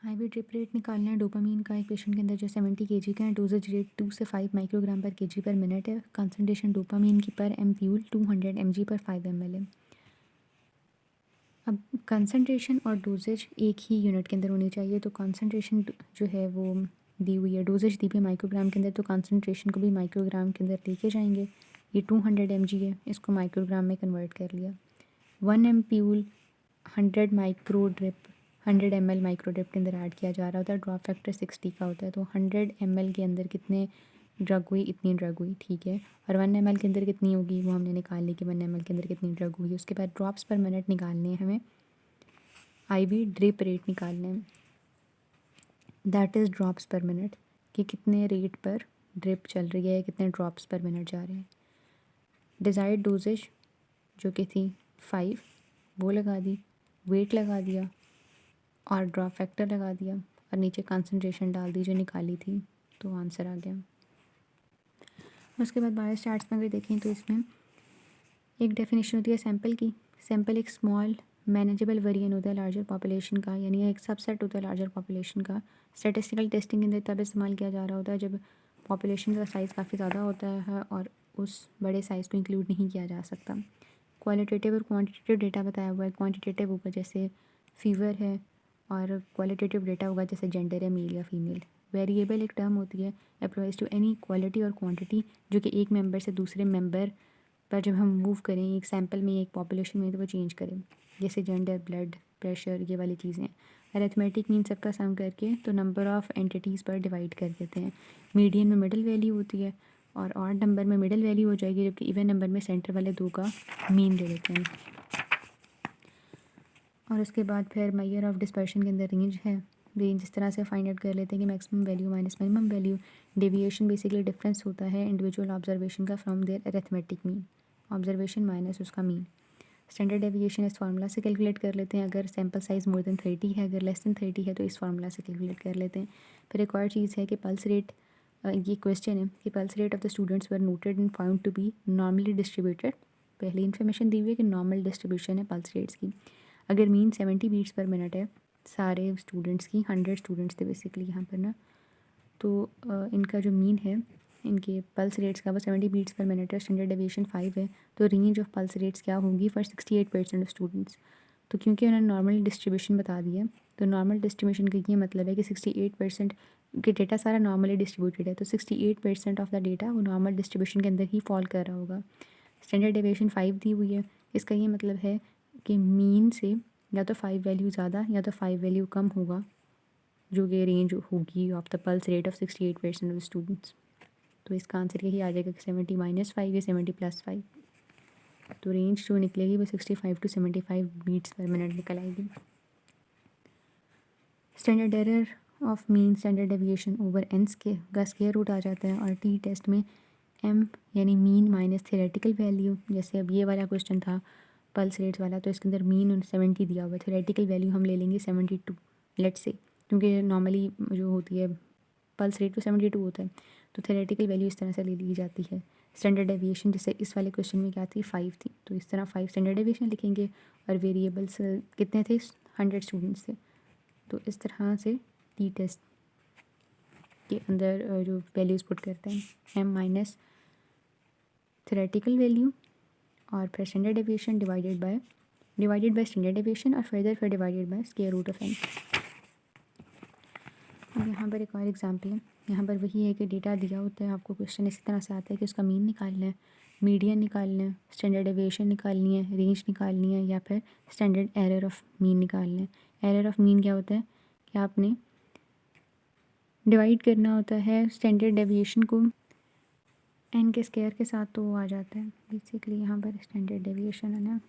Highway drip rate निकालना है dopamine का। एक पेशेंट के अंदर जो 70 केजी का है, डोजेज रेट 2 से 5 माइक्रोग्राम पर केजी पर मिनट है। कंसनट्रेशन डोपामीन की पर एम्प्यूल 200 mg पर 5 ml है। अब कंसनट्रेशन और डोजेज एक ही यूनिट के अंदर होनी चाहिए, तो कंसनट्रेशन जो है वो दी हुई है, डोजेज दी हुई है माइक्रोग्राम के अंदर, तो कंसनट्रेशन को भी माइक्रोग्राम के अंदर लेके जाएंगे। ये 200 mg है, इसको माइक्रोग्राम में कन्वर्ट कर लिया। 1 ampoule 100 micro drip 100 ml micro drip के अंदर ऐड किया जा रहा होता है। ड्रॉप फैक्टर 60 का होता है, तो 100 ml के अंदर कितने ड्रग हुई, इतनी ड्रग हुई, ठीक है। और 1 ml के अंदर कितनी होगी वो हमने निकालने की, 1 ml के अंदर कितनी ड्रग हुई। उसके बाद ड्रॉप्स पर मिनट निकालने हैं हमें, आईवी ड्रिप रेट निकालने हैं, दैट इज़ ड्रॉप्स पर मिनट, कि कितने रेट पर ड्रिप चल रही है, कितने ड्रॉप्स पर मिनट जा रहे हैं। डिज़ायर्ड डोजेज जो कि थी 5 वो लगा दी, वेट लगा दिया और ड्रॉप फैक्टर लगा दिया और नीचे कंसंट्रेशन डाल दी जो निकाली थी, तो आंसर आ गया। उसके बाद बायोस्टैट्स में अगर देखें तो इसमें एक डेफिनेशन होती है सैंपल की। सैंपल एक स्मॉल मैनेजेबल वेरिएंट होता है लार्जर पॉपुलेशन का, यानी एक सबसेट होता है लार्जर पॉपुलेशन का। स्टैटिस्टिकल टेस्टिंग के अंदर तब इस्तेमाल किया जा रहा होता है जब पॉपुलेशन का साइज़ काफ़ी ज़्यादा होता है और उस बड़े साइज़ को इंक्लूड नहीं किया जा सकता। क्वालिटेटिव और क्वांटिटेटिव डेटा बताया हुआ है। क्वांटिटेटिव होगा जैसे फीवर है और क्वालिटेटिव डेटा होगा जैसे जेंडर है, मेल या फीमेल। वेरिएबल एक टर्म होती है अप्लाइज टू एनी क्वालिटी और क्वांटिटी जो कि एक मेंबर से दूसरे मेंबर पर जब हम मूव करें एक सैंपल में एक पॉपुलेशन में तो वो चेंज करें, जैसे जेंडर, ब्लड प्रेशर, ये वाली चीज़ें। अरिथमेटिक मीन सबका सम करके तो नंबर ऑफ़ एंटिटीज़ पर डिवाइड कर देते हैं। मीडियन में मिडिल वैल्यू होती है और ऑड नंबर में मिडिल वैल्यू हो जाएगी, जबकि इवन नंबर में सेंटर वाले दो का मीन ले लेते हैं। और उसके बाद फिर मेजर ऑफ डिस्पर्शन के अंदर रेंज है। रेंज इस तरह से फाइंड आउट कर लेते हैं कि maximum value minus minimum value. Deviation basically difference होता है इंडिविजुअल ऑब्जर्वेशन का from their arithmetic mean, observation minus उसका मीन। स्टैंडर्ड डेविएशन इस फार्मूला से कैलकुलेट कर लेते हैं, अगर सैम्पल साइज़ मोर देन 30 है, अगर लेस देन 30 है तो इस फार्मूला से कैलकुलेट कर लेते हैं। फिर एक और चीज़ है कि पल्स रेट, ये क्वेश्चन है कि pulse rate of the students were noted and found to be normally distributed. पहली इन्फॉर्मेशन दी हुई है कि नॉर्मल डिस्ट्रीब्यूशन है पल्स रेट्स की। अगर मीन 70 बीट्स पर मिनट है सारे स्टूडेंट्स की, 100 स्टूडेंट्स थे बेसिकली यहाँ पर ना, तो इनका जो मीन है इनके पल्स रेट्स का वो 70 बीट्स पर मिनट है। स्टैंडर्ड डेविएशन 5 है, तो रेंज ऑफ पल्स रेट्स क्या होगी फॉर 68% ऑफ स्टूडेंट्स। तो क्योंकि उन्होंने नॉर्मल डिस्ट्रीब्यूशन बता दिया, तो नॉर्मल डिस्ट्रीब्यूशन का ये मतलब है कि 68% के डेटा सारा नॉर्मली डिस्ट्रीब्यूटेड है, तो 68% ऑफ द डेटा वो नॉर्मल डिस्ट्रीब्यूशन के अंदर ही फॉल कर रहा होगा। स्टैंडर्ड डेविएशन 5 दी हुई है, इसका ये मतलब है कि मीन से या तो 5 वैल्यू ज़्यादा या तो 5 वैल्यू कम होगा, जो कि रेंज होगी of the pulse rate of 68% of students. तो इसका आंसर यही आ जाएगा कि 70 - 5 या 70 + 5। तो रेंज जो निकलेगी वो 65 to 75 बीट्स पर मिनट निकल आएगी। Standard error of mean standard deviation over n का स्क्वायर रूट आ जाता है। और टी टेस्ट में एम यानी मीन माइनस थ्योरेटिकल वैल्यू, जैसे अब ये वाला क्वेश्चन था पल्स रेट्स वाला, तो इसके अंदर मीन 70 दिया हुआ है, थ्योरेटिकल वैल्यू हम ले लेंगे 72 लेट से, क्योंकि नॉर्मली जो होती है पल्स रेट तो 72 होता है, तो थ्योरेटिकल वैल्यू इस तरह से ले ली जाती है। स्टैंडर्ड डेविएशन जैसे इस वाले क्वेश्चन में क्या थी 5 थी, तो इस तरह 5 स्टैंडर्ड डेविएशन लिखेंगे। और वेरिएबल्स कितने थे, 100 स्टूडेंट्स थे, तो इस तरह से टी टेस्ट के अंदर जो वैल्यूज़ पुट करते हैं एम माइनस थ्योरेटिकल वैल्यू और फिर standard deviation divided by standard deviation और फिर divided by square root of n. अब यहाँ पर एक और एग्जांपल है। यहाँ पर वही है कि डेटा दिया होता है आपको, क्वेश्चन इसी तरह से आता है कि उसका मीन निकालना है, मीडियन निकालना है, स्टैंडर्ड डेविएशन निकालनी है, रेंज निकालनी है, या फिर स्टैंडर्ड एरर ऑफ मीन निकालना है। एरर ऑफ मीन क्या होता है कि आपने डिवाइड करना होता है स्टैंडर्ड डेविएशन को एन के स्क्वायर के साथ, तो वो आ जाता है बेसिकली यहाँ पर स्टैंडर्ड डेविएशन है ना,